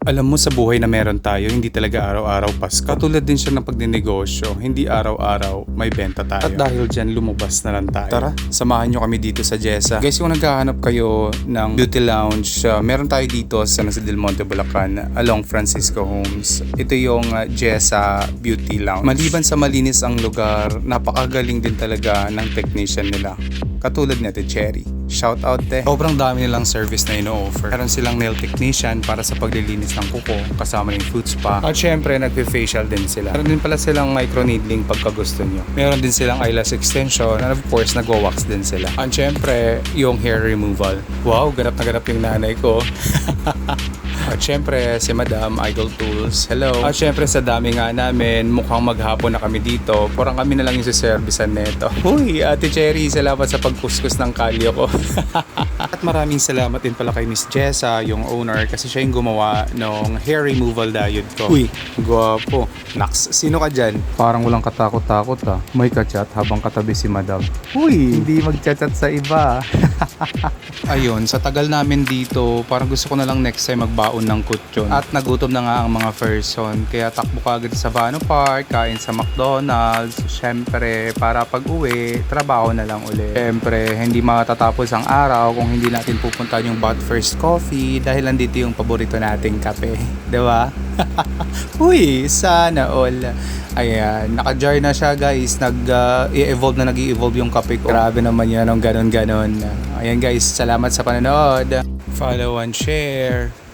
Alam mo sa buhay na meron tayo, hindi talaga araw-araw Pasko. Katulad din siya ng pagninegosyo, hindi araw-araw may benta tayo. At dahil dyan, lumabas na lang tayo. Tara, samahan nyo kami dito sa Jessa. Guys, kung naghahanap kayo ng beauty lounge, meron tayo dito sa San Del Monte, Bulacan, along Francisco Homes. Ito yung Jessa Beauty Lounge. Maliban sa malinis ang lugar, napakagaling din talaga ng technician nila. Katulad nito, Cherry. Shout out Sobrang dami nilang service na ino-offer. Meron silang nail technician para sa paglilinis ng kuko, kasama ng food spa. At syempre, nagpe-facial din sila. Meron din pala silang micro-needling pagka gusto nyo. Meron din silang eyelash extension, and of course, nagwa-wax din sila. At syempre, yung hair removal. Wow, ganap na ganap yung nanay ko. At syempre, si Madam Idol Tools. Hello. At syempre, sa dami nga namin, mukhang maghapon na kami dito. Parang kami na lang yung siservisan neto. Uy, Ate Cherry, salamat sa pagkuskus ng kalyo ko. At maraming salamat din pala kay Miss Jessa, yung owner, kasi siya yung gumawa ng hair removal diode ko. Uy, guwapo. Naks, sino ka dyan? Parang walang katakot-takot ah. May kachat habang katabi si Madam. Uy, hindi magchat-chat sa iba. Ayun, sa tagal namin dito, parang gusto ko na lang next time magbaon ng kutsyon. At nagutom na nga ang mga person, kaya takbo ka agad sa Vano Park, kain sa McDonald's. Syempre, para pag uwi, trabaho na lang ulit. Syempre, hindi matatapos ang araw kung hindi natin pupuntahan yung But First Coffee dahil nandito yung paborito nating kape. Diba? Uy, sana all. Ayan, naka-jar na siya guys. Nag-i-evolve na nag-i-evolve yung kape ko. Grabe naman yan, ang ganon-ganon. Ayan guys, salamat sa panonood. Follow and share.